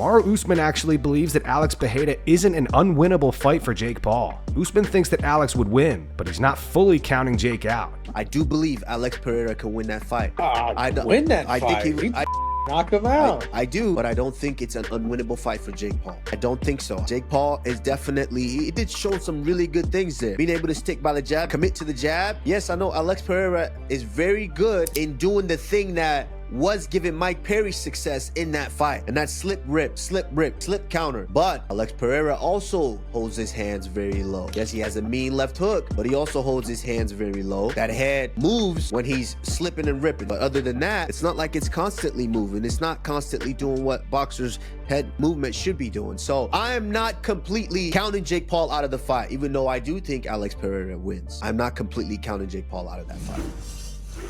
Kamaru Usman actually believes that Alex Pereira isn't an unwinnable fight for Jake Paul. Usman thinks that Alex would win, but he's not fully counting Jake out. I do believe Alex Pereira can win that fight. Win that fight? I think he knock him out. I do, but I don't think it's an unwinnable fight for Jake Paul. I don't think so. Jake Paul is definitely, he did show some really good things there. Being able to stick by the jab, commit to the jab. Yes, I know Alex Pereira is very good in doing the thing that was giving Mike Perry success in that fight, and that's slip counter. But Alex Pereira also holds his hands very low. Yes, he has a mean left hook, but he also holds his hands very low. That head moves when he's slipping and ripping, but other than that, it's not like it's constantly moving. It's not constantly doing what boxers' head movement should be doing. So I am not completely counting Jake Paul out of the fight, even though I do think Alex Pereira wins. I'm not completely counting Jake Paul out of that fight.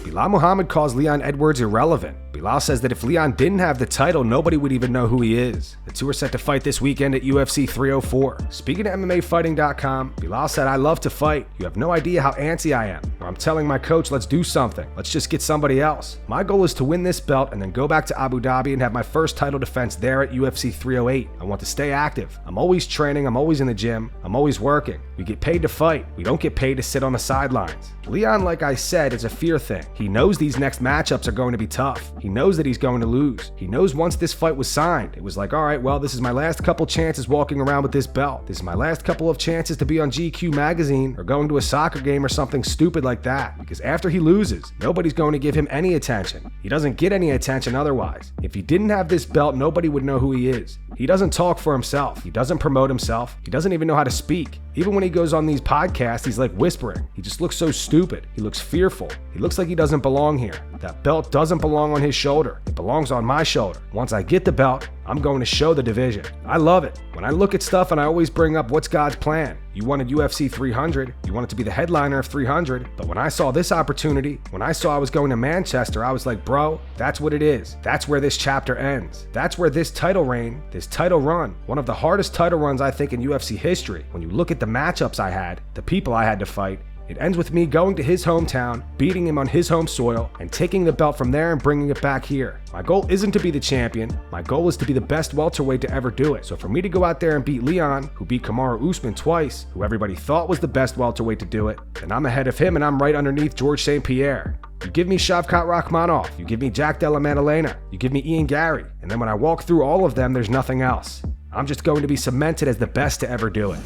Belal Muhammad calls Leon Edwards irrelevant. Belal says that if Leon didn't have the title, nobody would even know who he is. The two are set to fight this weekend at UFC 304. Speaking to MMAfighting.com, Belal said, "I love to fight. You have no idea how antsy I am. Or I'm telling my coach, let's do something. Let's just get somebody else. My goal is to win this belt and then go back to Abu Dhabi and have my first title defense there at UFC 308. I want to stay active. I'm always training. I'm always in the gym. I'm always working. We get paid to fight. We don't get paid to sit on the sidelines." Leon, like I said, is a fear thing. He knows these next matchups are going to be tough. He knows that he's going to lose. He knows once this fight was signed, it was like, all right, well, this is my last couple chances walking around with this belt. This is my last couple of chances to be on GQ magazine or going to a soccer game or something stupid like that. Because after he loses, nobody's going to give him any attention. He doesn't get any attention otherwise. If he didn't have this belt, nobody would know who he is. He doesn't talk for himself. He doesn't promote himself. He doesn't even know how to speak. Even when he goes on these podcasts, he's like whispering. He just looks so stupid. He looks fearful. He looks like he doesn't belong here. That belt doesn't belong on his shoulder. It belongs on my shoulder. Once I get the belt, I'm going to show the division. I love it. When I look at stuff and I always bring up what's God's plan. You wanted UFC 300. You wanted to be the headliner of 300. But when I saw this opportunity, when I saw I was going to Manchester, I was like, bro, that's what it is. That's where this chapter ends. That's where this title reign, this title run, one of the hardest title runs I think in UFC history. When you look at the matchups I had, the people I had to fight, it ends with me going to his hometown, beating him on his home soil, and taking the belt from there and bringing it back here. My goal isn't to be the champion. My goal is to be the best welterweight to ever do it. So for me to go out there and beat Leon, who beat Kamaru Usman twice, who everybody thought was the best welterweight to do it, then I'm ahead of him and I'm right underneath George St. Pierre. You give me Shavkat Rakhmonov, you give me Jack Della Maddalena, you give me Ian Gary, and then when I walk through all of them, there's nothing else. I'm just going to be cemented as the best to ever do it.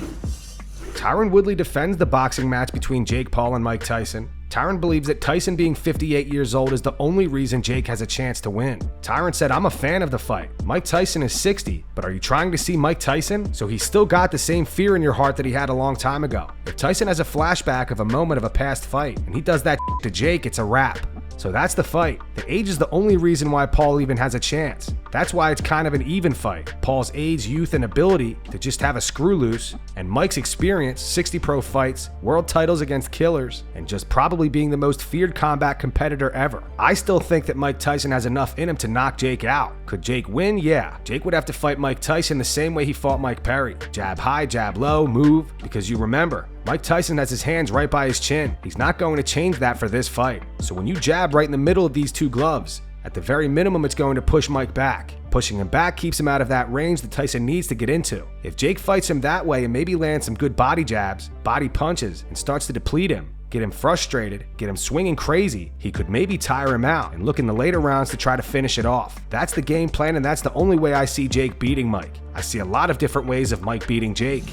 Tyron Woodley defends the boxing match between Jake Paul and Mike Tyson. Tyron believes that Tyson being 58 years old is the only reason Jake has a chance to win. Tyron said, "I'm a fan of the fight. Mike Tyson is 60, but are you trying to see Mike Tyson? So he's still got the same fear in your heart that he had a long time ago. If Tyson has a flashback of a moment of a past fight, and he does that to Jake, it's a wrap. So that's the fight. The age is the only reason why Paul even has a chance. That's why it's kind of an even fight. Paul's age, youth, and ability to just have a screw loose, and Mike's experience, 60 pro fights, world titles against killers, and just probably being the most feared combat competitor ever. I still think that Mike Tyson has enough in him to knock Jake out. Could Jake win? Yeah. Jake would have to fight Mike Tyson the same way he fought Mike Perry. Jab high, jab low, move, because you remember, Mike Tyson has his hands right by his chin. He's not going to change that for this fight. So when you jab right in the middle of these two gloves, at the very minimum, it's going to push Mike back. Pushing him back keeps him out of that range that Tyson needs to get into. If Jake fights him that way and maybe lands some good body jabs, body punches, and starts to deplete him, get him frustrated, get him swinging crazy, he could maybe tire him out and look in the later rounds to try to finish it off. That's the game plan, and that's the only way I see Jake beating Mike. I see a lot of different ways of Mike beating Jake.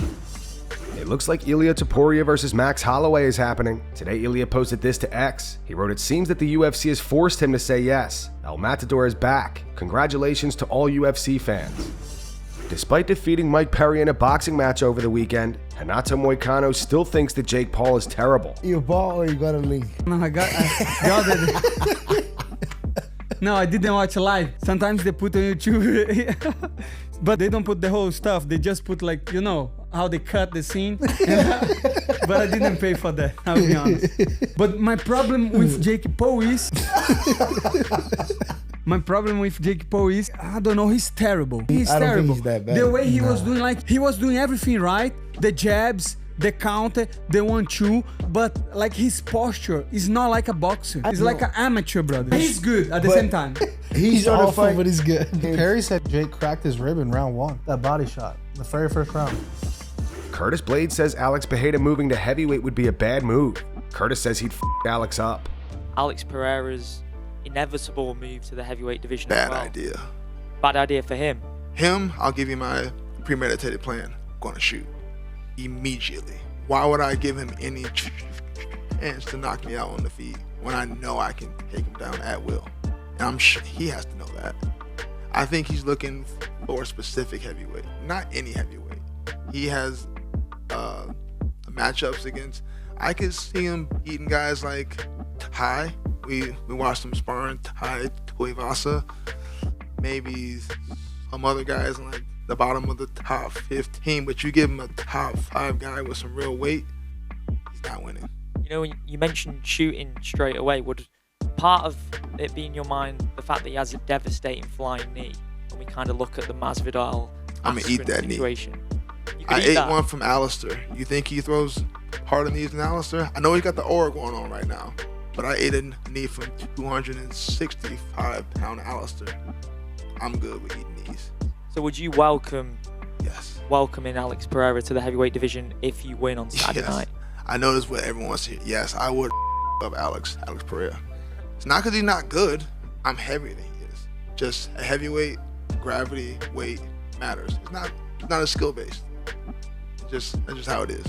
It looks like Ilia Topuria versus Max Holloway is happening. Today, Ilia posted this to X. He wrote, "It seems that the UFC has forced him to say yes. El Matador is back. Congratulations to all UFC fans." Despite defeating Mike Perry in a boxing match over the weekend, Renato Moicano still thinks that Jake Paul is terrible. You bought or you got a link? No, I got it. No, I didn't watch live. Sometimes they put on YouTube, but they don't put the whole stuff. They just put, like, you know, how they cut the scene. But I didn't pay for that, I'll be honest. But my problem with Jake Paul is... I don't know, he's terrible. He's terrible. He's that bad. The way he was doing, like, he was doing everything right. The jabs, the counter, the 1-2, but like his posture is not like a boxer. He's like an amateur, brother. He's good at the same time. He's awful, but he's good. Perry said Jake cracked his rib in round 1. That body shot, the very first round. Curtis Blaydes says Alex Pereira moving to heavyweight would be a bad move. Curtis says he'd f Alex up. Alex Pereira's inevitable move to the heavyweight division Bad as well. idea. Bad idea for him. I'll give you my premeditated plan. I'm gonna shoot immediately. Why would I give him any chance to knock me out on the feet when I know I can take him down at will? And I'm sure he has to know that. I think he's looking for a specific heavyweight, not any heavyweight. He has matchups against. I could see him beating guys like Ty. We watched him sparring Ty Tuivasa. Maybe some other guys in like the bottom of the top 15, but you give him a top 5 guy with some real weight, he's not winning. You know, when you mentioned shooting straight away, would part of it be in your mind the fact that he has a devastating flying knee when we kind of look at the Masvidal I'm gonna eat that situation? knee. I ate one from Alistair. You think he throws harder knees than Alistair? I know he got the aura going on right now, but I ate a knee from 265-pound Alistair. I'm good with eating knees. So would you welcome in Alex Pereira to the heavyweight division if you win on Saturday night? I know this is what everyone wants to hear. Yes, I would up Alex Pereira. It's not because he's not good. I'm heavier than he is. Just a heavyweight, gravity, weight matters. It's not a skill based. That's just how it is.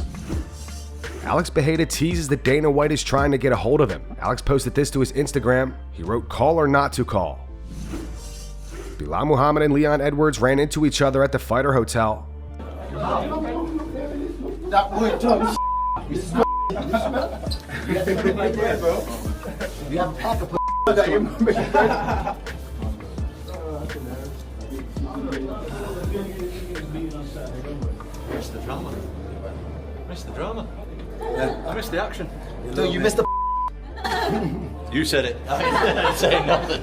Alex Pereira teases that Dana White is trying to get a hold of him. Alex posted this to his Instagram. He wrote, "Call or not to call." Belal Muhammad and Leon Edwards ran into each other at the Fighter Hotel. Missed the drama. Missed the drama. Yeah. I missed the action. No, you missed the. You said it. I didn't say nothing.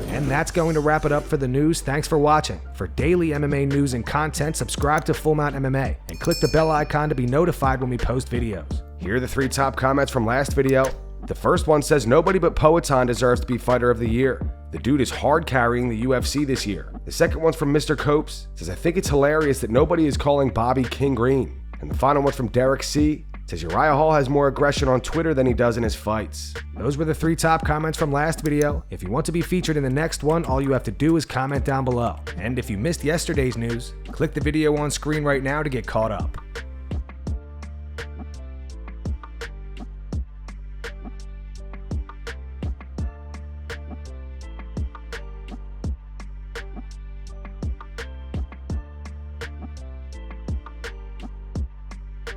And that's going to wrap it up for the news. Thanks for watching. For daily MMA news and content, subscribe to Full Mount MMA and click the bell icon to be notified when we post videos. Here are the 3 top comments from last video. The first one says, "Nobody but Poatan deserves to be Fighter of the Year. The dude is hard carrying the UFC this year." The second one's from Mr. Copes. Says, "I think it's hilarious that nobody is calling Bobby King Green." And the final one's from Derek C. Says, "Uriah Hall has more aggression on Twitter than he does in his fights." Those were the 3 top comments from last video. If you want to be featured in the next one, all you have to do is comment down below. And if you missed yesterday's news, click the video on screen right now to get caught up.